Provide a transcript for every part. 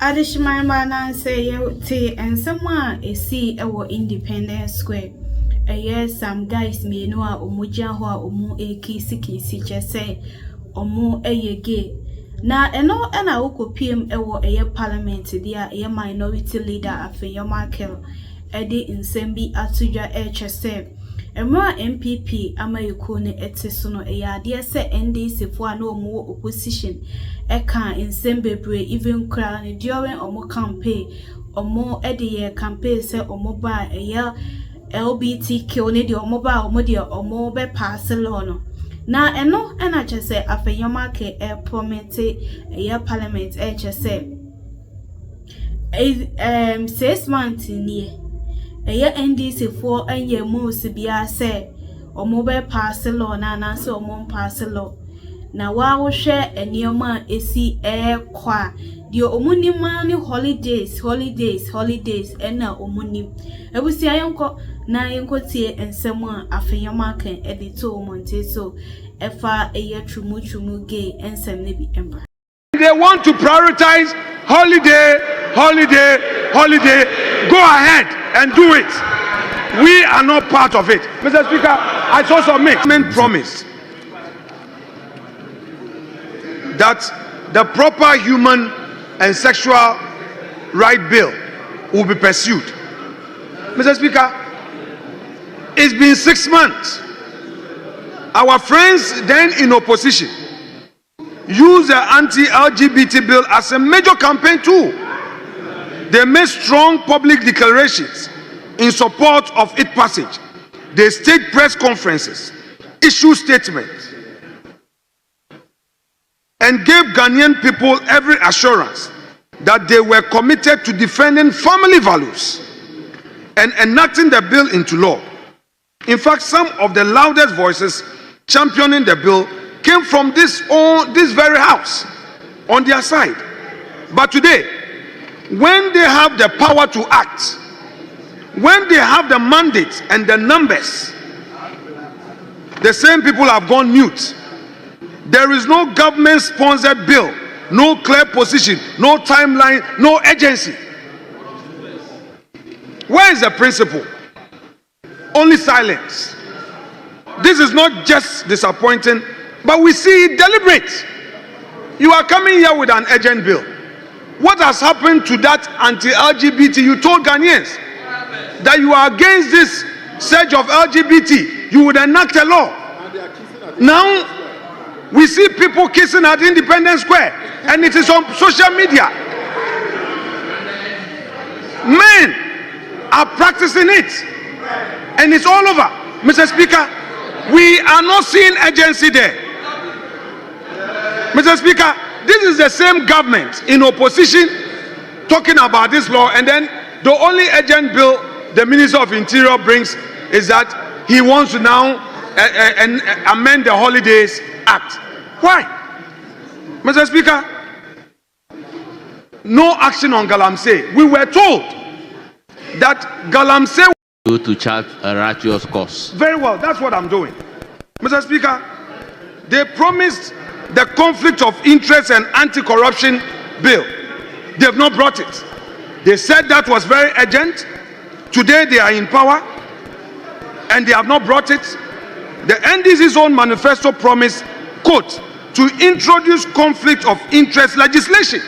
Additional man say you tea and someone a see our Independence Square. A year some guys may know Umuja Umu a kisi just say Omu a ye gay. Now and no and I will PM a year parliament dear a minority leader after your Michael Eddie in Sembi Atuja HSF. And more MPP Amayukone etisono a dear say NDC for no more opposition. Eka in Sembebre even crown during omo campaign omo edie campaign say omo ba a year LBTQ ne de omo ba omo de omo be Barcelona. Na eno ena che say afa yoma ke promise a year parliament just say 6 months ni a year NDC for a year moves bia say omo be Barcelona na so omo Barcelona. Na wa share enioma esi kwa dio omunima ni holidays ena omunim ebusi ayonko na yenko tie ensem a afeyama kan edito omonte so efa eye trumu gay ensem ne bi emba. They want to prioritize holiday. Go ahead and do it. We are not part of it. Mr. Speaker, I saw some promise that the proper human and sexual right bill will be pursued. Mr. Speaker, it's been 6 months. Our friends then in opposition use the anti-LGBT bill as a major campaign tool. They made strong public declarations in support of its passage. They staged press conferences, issued statements, and gave Ghanaian people every assurance that they were committed to defending family values and enacting the bill into law. In fact, some of the loudest voices championing the bill came from this very house on their side. But today, when they have the power to act, when they have the mandate and the numbers, the same people have gone mute. There is no government-sponsored bill, no clear position, no timeline, no agency. Where is the principle? Only silence. This is not just disappointing, but we see it deliberate. You are coming here with an urgent bill. What has happened to that anti-LGBT? You told Ghanaians that you are against this surge of LGBT. You would enact a law. Now, we see people kissing at Independence Square, and it is on social media. Men are practicing it, and it's all over. Mr. Speaker, we are not seeing agency there. Mr. Speaker, this is the same government in opposition talking about this law, and then the only urgent bill the Minister of Interior brings is that he wants to now amend the Holidays Act. Why? Mr. Speaker, no action on Galamsey. We were told that Galamsey to chart a righteous course. Very well, that's what I'm doing. Mr. Speaker, they promised the conflict of interest and anti-corruption bill. They have not brought it. They said that was very urgent. Today they are in power and they have not brought it. The NDC's own manifesto promised, quote, to introduce conflict of interest legislation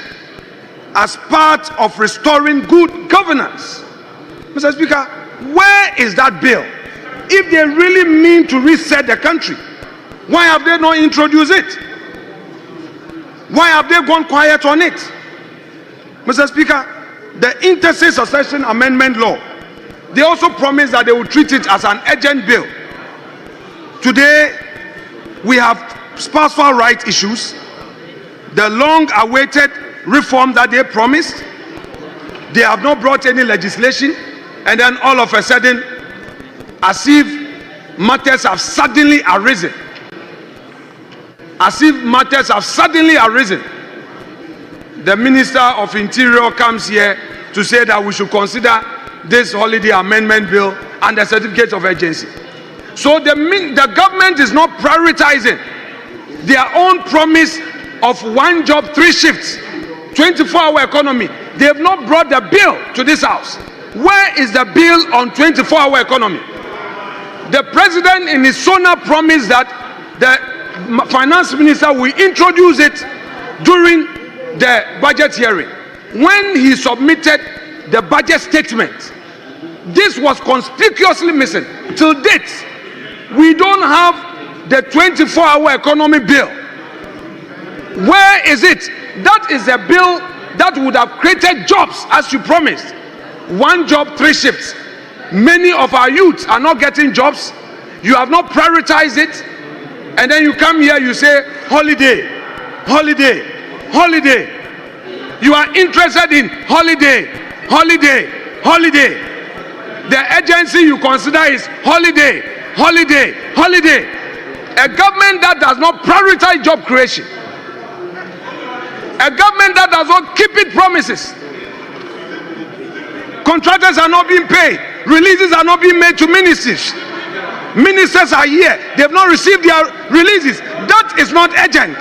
as part of restoring good governance. Mr. Speaker, where is that bill? If they really mean to reset the country, why have they not introduced it? Why have they gone quiet on it? Mr. Speaker, the Interstate Succession Amendment Law, they also promised that they would treat it as an urgent bill. Today, we have spousal rights issues, the long-awaited reform that they promised. They have not brought any legislation, and then all of a sudden, as if matters have suddenly arisen. As if matters have suddenly arisen. The Minister of Interior comes here to say that we should consider this holiday amendment bill and the certificate of urgency. So the government is not prioritizing their own promise of 1 job, 3 shifts, 24-hour economy. They have not brought the bill to this house. Where is the bill on 24-hour economy? The president in his SONA promised that the finance minister will introduce it during the budget hearing. When he submitted the budget statement, this was conspicuously missing. Till date, we don't have the 24-hour economy bill. Where is it? That is a bill that would have created jobs, as you promised. 1 job, 3 shifts. Many of our youths are not getting jobs. You have not prioritized it. And then you come here, you say, holiday, holiday, holiday. You are interested in holiday, holiday, holiday. The agency you consider is holiday, holiday, holiday. A government that does not prioritize job creation. A government that does not keep its promises. Contractors are not being paid. Releases are not being made to ministries. Ministers are here. They have not received their releases. That is not urgent.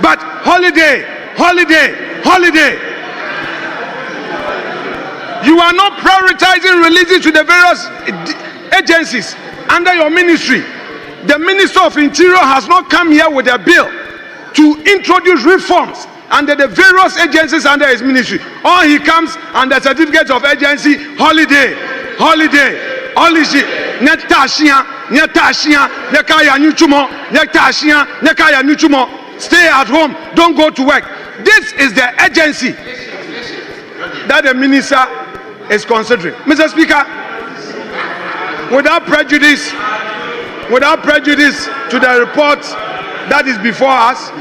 But holiday, holiday, holiday. You are not prioritizing releases to the various agencies under your ministry. The Minister of Interior has not come here with a bill to introduce reforms under the various agencies under his ministry. All he comes under certificate of agency, holiday, holiday, holiday. Stay at home, don't go to work. This is the agency that the minister is considering. Mr. Speaker, without prejudice to the report that is before us,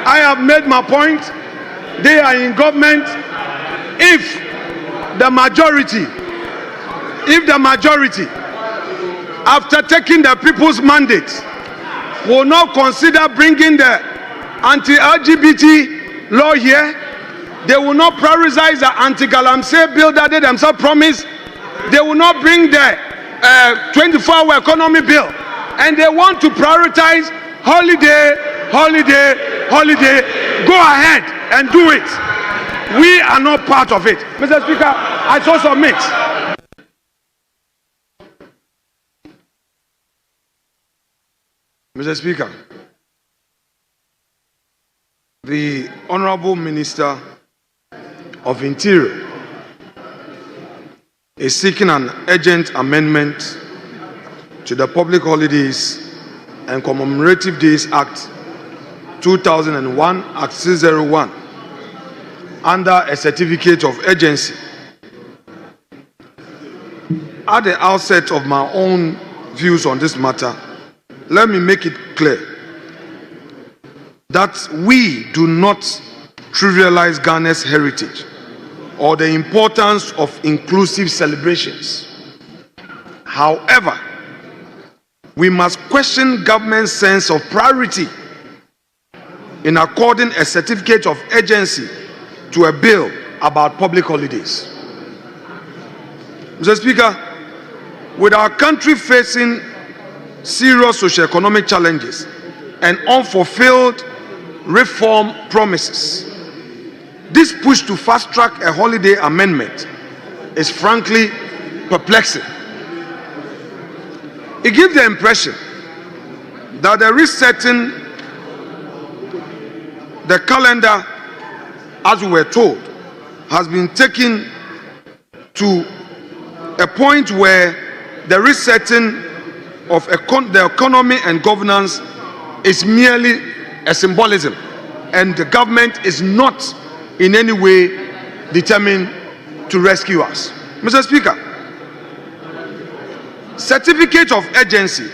I have made my point. They are in government. If the majority, after taking the people's mandate, will not consider bringing the anti-LGBT law here, they will not prioritize the anti-galamsey bill that they themselves promised, they will not bring the 24-hour economy bill, and they want to prioritize holiday, holiday, holiday. Go ahead and do it. We are not part of it. Mr. Speaker, I so submit. Mr. Speaker, the Honorable Minister of Interior is seeking an urgent amendment to the Public Holidays and Commemorative Days Act 2001, Act 601, under a certificate of urgency. At the outset of my own views on this matter, let me make it clear that we do not trivialize Ghana's heritage or the importance of inclusive celebrations. However, we must question government's sense of priority in according a certificate of urgency to a bill about public holidays. Mr. Speaker, with our country facing serious socio-economic challenges and unfulfilled reform promises, this push to fast-track a holiday amendment is frankly perplexing. It gives the impression that the resetting the calendar, as we were told, has been taken to a point where the resetting of the economy and governance is merely a symbolism, and the government is not in any way determined to rescue us. Mr. Speaker, certificate of urgency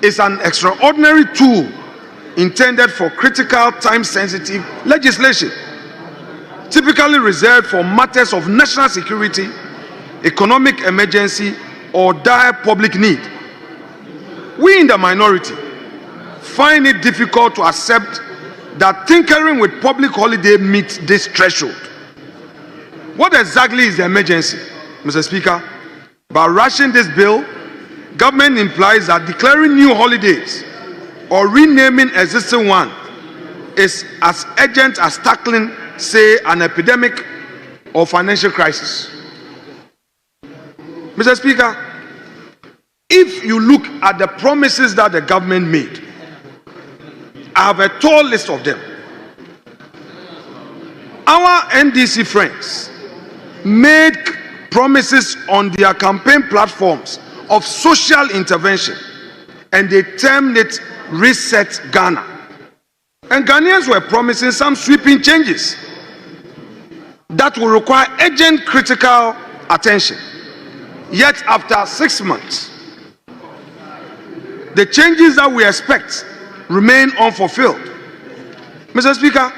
is an extraordinary tool intended for critical, time-sensitive legislation, typically reserved for matters of national security, economic emergency, or dire public need. We in the minority find it difficult to accept that tinkering with public holiday meets this threshold. What exactly is the emergency, Mr. Speaker? By rushing this bill, government implies that declaring new holidays or renaming existing one is as urgent as tackling, say, an epidemic or financial crisis. Mr. Speaker, if you look at the promises that the government made, I have a tall list of them. Our NDC friends made promises on their campaign platforms of social intervention, and they termed it Reset Ghana. And Ghanaians were promising some sweeping changes that will require urgent critical attention. Yet after 6 months, the changes that we expect remain unfulfilled. Mr. Speaker,